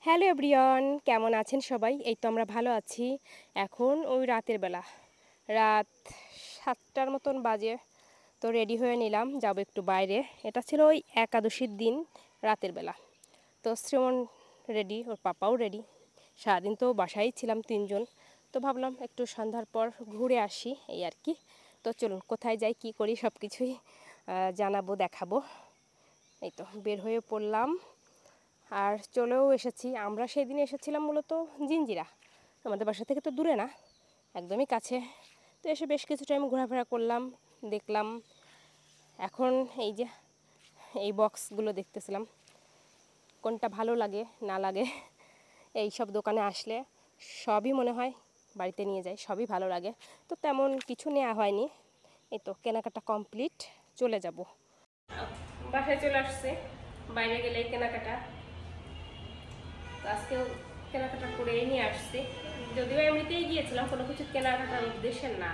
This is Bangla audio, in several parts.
হ্যালো এভরিওয়ান, কেমন আছেন সবাই? এই তো আমরা ভালো আছি। এখন ওই রাতের বেলা, রাত 7টার মতন বাজে। তো রেডি হয়ে নিলাম, যাব একটু বাইরে। এটা ছিল ওই একাদশীর দিন রাতের বেলা। তো শ্রীমন রেডি, ওর পাপাও রেডি। সারাদিন তো বাসায় ছিলাম তিনজন। তো ভাবলাম একটু সন্ধ্যার পর ঘুরে আসি, এই আর কি। তো চলুন কোথায় যাই, কী করি সব কিছুই জানাবো, দেখাবো। এই তো বের হয়ে পড়লাম আর চলেও এসেছি। আমরা সেদিন এসেছিলাম মূলত জিঞ্জিরা, আমাদের বাসা থেকে তো দূরে না, একদমই কাছে। তো এসে বেশ কিছু টাইম ঘোরাফেরা করলাম, দেখলাম। এখন এই যে এই বক্সগুলো দেখতেছিলাম, কোনটা ভালো লাগে না লাগে। এই সব দোকানে আসলে সবই মনে হয় বাড়িতে নিয়ে যাই, সবই ভালো লাগে। তো তেমন কিছু নেওয়া হয়নি। এই তো কেনাকাটা কমপ্লিট, চলে যাব। বাসায় চলে আসছে, বাইরে গেলেই কেনাকাটা। আজকেও কেনাকাটা করেই নিয়ে আসছি, যদিও এমনিতেই গিয়েছিলাম কোনো কিছু কেনাকাটার উদ্দেশ্যে না।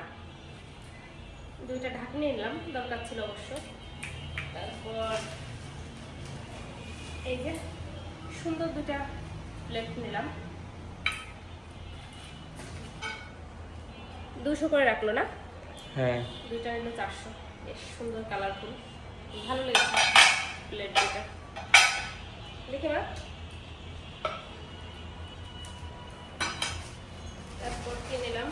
দুইটা ঢাকনি নিলাম, দরকার ছিল অবশ্য। তারপর এই যে সুন্দর দুটা প্লেট নিলাম, 200 করে রাখলো না? হ্যাঁ, দুইটা নিল 400। বেশ সুন্দর কালারফুল, ভালো লেগেছে প্লেট দুটা। দেখে না। তারপর কি নিলাম,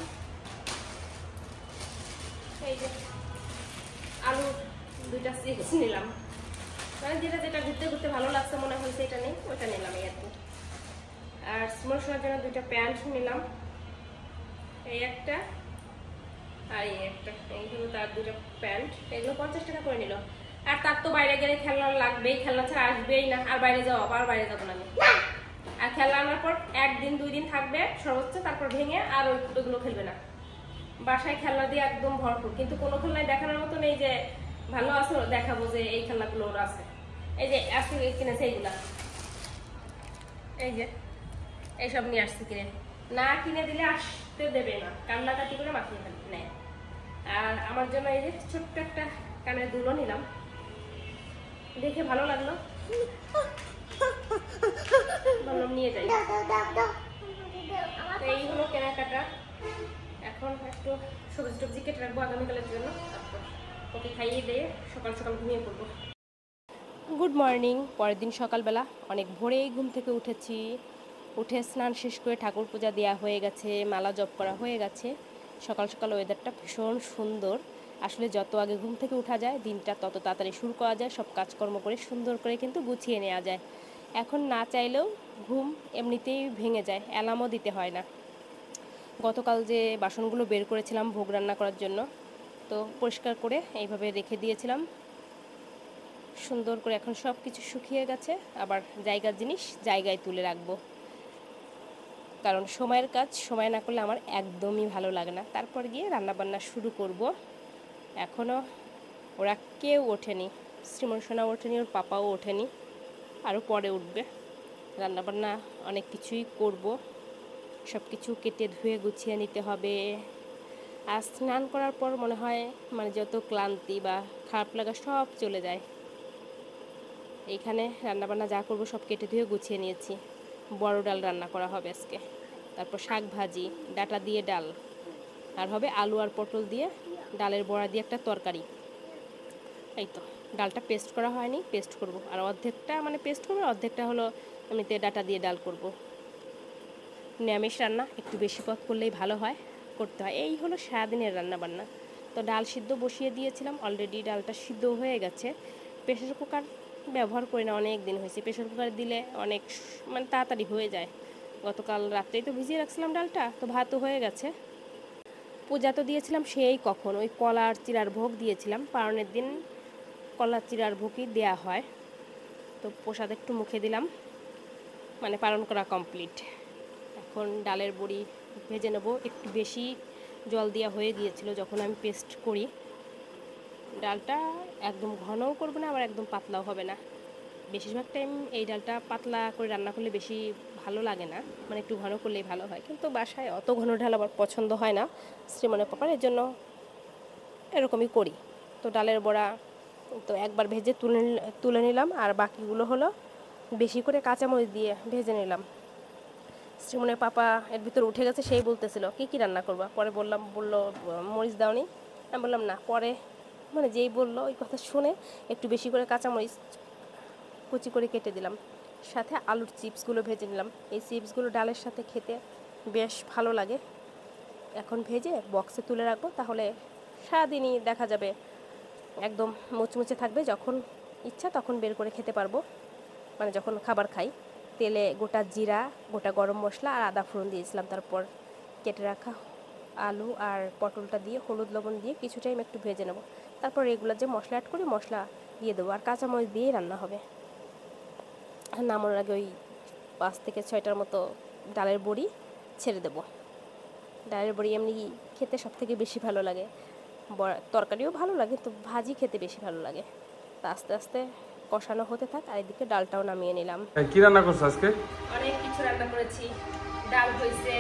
এই যে আলু দুইটা চিপস নিলাম। মানে যেটা যেটা ঘুরতে ঘুরতে ভালো লাগছে মনে হয়েছে এটা নেই, ওইটা নিলাম এই আর কি। আর স্মল শোনার জন্য দুইটা প্যান্ট নিলাম, এই একটা আর এই একটা। এই হলো তার দুটো প্যান্ট, এগুলো 50 টাকা করে নিল। আর তার তো বাইরে গেলে খেলনা লাগবেই, খেলনা ছাড়া আসবেই না। আর বাইরে যাবো, আবার বাইরে যাবো না আমি। আর খেলনা আনার পর 1 দিন 2 দিন থাকবে সর্বোচ্চ, তারপর ভেঙে আর ওইগুলো খেলবে না। বাসায় খেলনা দিয়ে একদম ভরপুর, কিন্তু কোনো খেলনায় দেখানোর মতো নেই যে ভালো আছে দেখাবো যে এই খেলনাগুলো ওর আছে। এই যে আজকে কিনেছে এইগুলা, এই যে এইসব নিয়ে আসছে কিনে। না কিনে দিলে আসতে দেবে না, কান্নাকাটি করে মাখিয়ে নেয়। আর আমার জন্য এই যে ছোট্ট একটা কানের দুলো নিলাম, দেখে ভালো লাগলো, ভাবলাম নিয়ে যাই। এই হলো কেনাকাটা। এখন একটু সবজি টবজি কেটে রাখবো আগামীকালের জন্য, তারপর ওকে খাইয়ে দিয়ে সকাল সকাল ঘুমিয়ে পড়বো। Good morning. পরের দিন সকালবেলা অনেক ভোরেই ঘুম থেকে উঠেছি। উঠে স্নান শেষ করে ঠাকুর পূজা দেওয়া হয়ে গেছে, মালা জপ করা হয়ে গেছে। সকাল সকাল ওয়েদারটা ভীষণ সুন্দর। আসলে যত আগে ঘুম থেকে উঠা যায় দিনটা তত তাড়াতাড়ি শুরু করা যায়, সব কাজকর্ম করে সুন্দর করে কিন্তু গুছিয়ে নেওয়া যায়। এখন না চাইলেও ঘুম এমনিতেই ভেঙে যায়, অ্যালার্মও দিতে হয় না। গতকাল যে বাসনগুলো বের করেছিলাম ভোগ রান্না করার জন্য, তো পরিষ্কার করে এইভাবে রেখে দিয়েছিলাম সুন্দর করে। এখন সব কিছু শুকিয়ে গেছে, আবার জায়গার জিনিস জায়গায় তুলে রাখবো, কারণ সময়ের কাজ সময় না করলে আমার একদমই ভালো লাগে না। তারপর গিয়ে রান্নাবান্না শুরু করব। এখনও ওরা কেউ ওঠেনি, শ্রীমন সোনা ওঠেনি, ওর পাপাও ওঠেনি, আরও পরে উঠবে। রান্নাবান্না অনেক কিছুই করব, সব কিছু কেটে ধুয়ে গুছিয়ে নিতে হবে। আর স্নান করার পর মনে হয় মানে যত ক্লান্তি বা খারাপ লাগা সব চলে যায়। এইখানে রান্নাবান্না যা করব সব কেটে ধুয়ে গুছিয়ে নিয়েছি। বড় ডাল রান্না করা হবে আজকে, তারপর শাক ভাজি, ডাটা দিয়ে ডাল, আর হবে আলু আর পটল দিয়ে ডালের বড়া দিয়ে একটা তরকারি। এই তো ডালটা পেস্ট করা হয়নি, পেস্ট করব। আর অর্ধেকটা মানে পেস্ট করবো, অর্ধেকটা হলো এমনিতে ডাটা দিয়ে ডাল করব। নিরামিষ রান্না একটু বেশি পথ করলেই ভালো হয়, করতে হয়। এই হলো সারাদিনের রান্না বান্না। তো ডাল সিদ্ধ বসিয়ে দিয়েছিলাম, অলরেডি ডালটা সিদ্ধ হয়ে গেছে। প্রেসার কুকার ব্যবহার করি না, অনেক দিন হয়েছে। প্রেসার কুকার দিলে অনেক মানে তাড়াতাড়ি হয়ে যায়। গতকাল রাত্রেই তো ভিজিয়ে রাখছিলাম ডালটা, তো ভাতও হয়ে গেছে। পূজা তো দিয়েছিলাম সেই কখন, ওই কলার চিড়ার ভোগ দিয়েছিলাম। পারণের দিন কলার চিড়ার ভোগই দেয়া হয়। তো প্রসাদ একটু মুখে দিলাম, মানে পালন করা কমপ্লিট। এখন ডালের বড়ি ভেজে নেব। একটু বেশি জল দেওয়া হয়ে গিয়েছিল যখন আমি পেস্ট করি। ডালটা একদম ঘনও করবো না, আবার একদম পাতলাও হবে না। বেশিরভাগ টাইম এই ডালটা পাতলা করে রান্না করলে বেশি ভালো লাগে না, মানে একটু ঘন করলেই ভালো হয়। কিন্তু বাসায় অত ঘন ডাল আবার পছন্দ হয় না শ্রীমনের পাপার, এর জন্য এরকমই করি। তো ডালের বড়া তো একবার ভেজে তুলে নিলাম, আর বাকিগুলো হলো বেশি করে কাঁচামরিচ দিয়ে ভেজে নিলাম। শ্রীমনের পাপা এর ভিতর উঠে গেছে, সেই বলতেছিল কি রান্না করবা। পরে বললো মরিচ দাওনি। আমি বললাম না, পরে মানে যেই বললো ওই কথা শুনে একটু বেশি করে কাঁচামরিচ কুচি করে কেটে দিলাম, সাথে আলুর চিপসগুলো ভেজে নিলাম। এই চিপসগুলো ডালের সাথে খেতে বেশ ভালো লাগে। এখন ভেজে বক্সে তুলে রাখবো, তাহলে সারাদিনই দেখা যাবে একদম মুচমুচে থাকবে। যখন ইচ্ছা তখন বের করে খেতে পারবো, মানে যখন খাবার খাই। তেলে গোটা জিরা, গোটা গরম মশলা আর আদা ফোড়ন দিয়েছিলাম। তারপর কেটে রাখা আলু আর পটলটা দিয়ে হলুদ লবণ দিয়ে কিছু টাইম একটু ভেজে নেব। তারপর রেগুলার যে মশলা অ্যাড করি মশলা দিয়ে দেবো, আর কাঁচামরিচ দিয়েই রান্না হবে। নামানোর আগে ওই 5 থেকে 6টার মতো ডালের বড়ি ছেড়ে দেবো। ডালের বড়ি এমনি খেতে সব থেকে বেশি ভালো লাগে, তরকারিও ভালো লাগে, তো ভাজি খেতে বেশি ভালো লাগে। তা আস্তে আস্তে কষানো হতে থাক, আর এদিকে ডালটাও নামিয়ে নিলাম। কি রান্না করছো আজকে? অনেক কিছু রান্না করেছি। ডাল হয়েছে,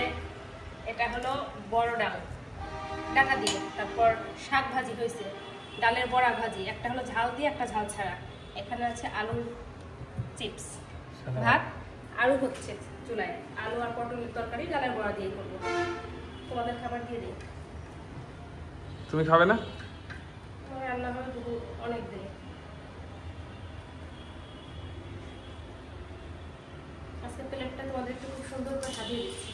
এটা হলো বড় ডাল ডাটা দিয়ে। তারপর শাক ভাজি হয়েছে, ডালের বড়া ভাজি, একটা হলো ঝাল দিয়ে একটা ঝাল ছাড়া। এখানে আছে আলুর চিপস, ভাত আলু হচ্ছে চুলায়, আলু আর পটলের তরকারি ডালের বড়া দিয়ে করবো। তোমাদের খাবার দিয়ে দিই। তুমি খাবে না? আমার রান্না হয় অনেক দিন। আজকে প্লেটটা তোমাদের একটু খুব সুন্দর করে সাজিয়ে দিচ্ছি।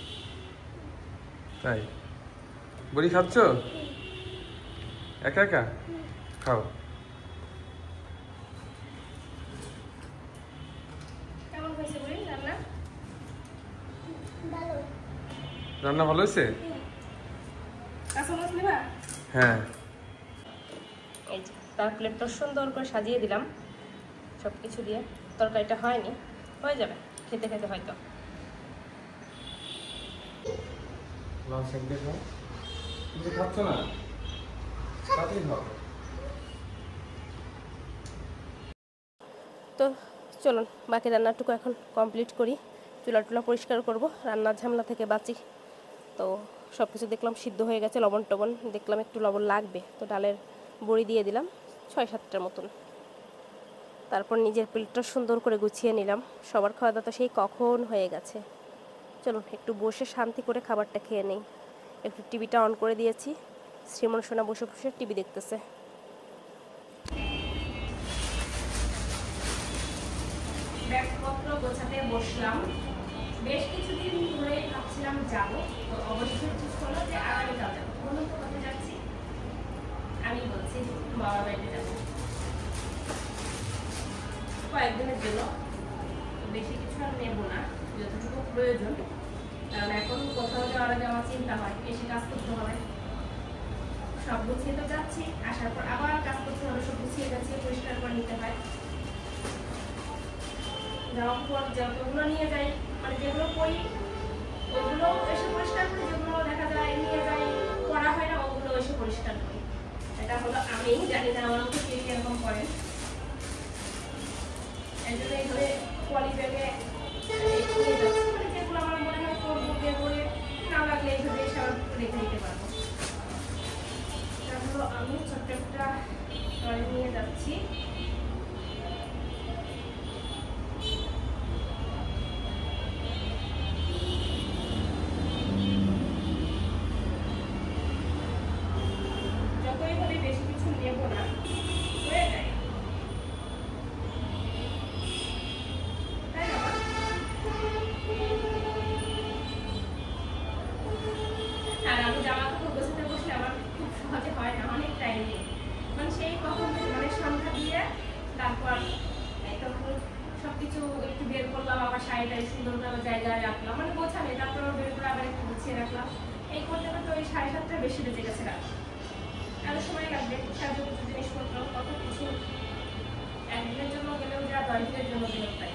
তাই বড়ি খাচ্ছ একা একা? খাও। কেমন হয়েছে বলি রান্না? রান্না ভালো হয়েছে? কাঁচামরিচ নেবা? হ্যাঁ। এই যে তার প্লেটটা সুন্দর করে সাজিয়ে দিলাম সব কিছু দিয়ে। তরকারিটা হয়নি, হয়ে যাবে খেতে খেতে হয়তো। লাল শাক দিয়ে খাও। তুমি খাচ্ছ না? তাড়াতাড়ি খাও। তো চলুন বাকি রান্নাটুকু এখন কমপ্লিট করি। চুলা টুলা পরিষ্কার করব, রান্নার ঝামেলা থেকে বাঁচি। তো সব কিছু দেখলাম সিদ্ধ হয়ে গেছে, লবণ টবণ দেখলাম একটু লবণ লাগবে, তো ডালের বড়ি দিয়ে দিলাম 6-7টার মতন। তারপর নিজের প্লেটটা সুন্দর করে গুছিয়ে নিলাম। সবার খাওয়া দাওয়া তো সেই কখন হয়ে গেছে। চলুন একটু বসে শান্তি করে খাবারটা খেয়ে নেই। একটু টিভিটা অন করে দিয়েছি, শ্রীমন সোনা বসে বসে টিভি দেখতেছে। ব্যাগপত্র গোছাতে বসলাম। বেশ কিছুদিন ধরে ভাবছিলাম যাবো, তো অবশ্যই ঠিক হলো যে আগামীকাল যাবো। বলুন তো কোথায় যাচ্ছি? আমি বলছি বাবার বাড়িতে যাবো কয়েকদিনের জন্য। বেশি কিছু আর নেবো না, যতটুকু প্রয়োজন। কারণ এখন কোথাও যাওয়ার আগে আমার চিন্তা হয় এসে কাজ করতে হবে। সব গুছিয়ে তো যাচ্ছি, আসার পর আবার কাজ করতে হবে, সব গুছিয়ে যাচ্ছি, পরিষ্কার করে নিতে হয়। যাওয়ার পর যতগুলো নিয়ে যাই, মানে যেগুলো করি ওগুলো এসে পরিষ্কার করি, যেগুলো দেখা যায় নিয়ে যাই করা হয় না ওগুলো এসে পরিষ্কার করি। এটা হলো আমি জানি না আমার মতো কে এরকম করেন। এই জন্য এইভাবে পলি ব্যাগে নিয়ে যাচ্ছি, মানে যেগুলো আমার মনে হয় করবো বের করে না লাগলে এইভাবে এসে আবার রেখে দিতে পারবো। এটা হলো আমি ছোট্ট একটা ট্রলি নিয়ে যাচ্ছি। বেশি কিছু নেব না, হয়ে যায়। আর আমি জামা কাপড় গোছাতে বসলে আমার খুব সহজে হয় না, অনেক টাইম নেই। মানে সেই কখন মানে সন্ধ্যা দিয়ে তারপর সবকিছু একটু বের করলাম, আবার শাড়িটাই সুন্দরভাবে জায়গায় রাখলাম, মানে গোছালে তারপর বের করে আবার একটু গুছিয়ে রাখলাম। এই করতে করতে ওই 7:30 বেশি বেজে গেছে রাত। আরো সময় লাগবে, সাজুগুজু জিনিসপত্র কত কিছু। একদিনের জন্য গেলেও যা 10 দিনের জন্য গেলেও তাই।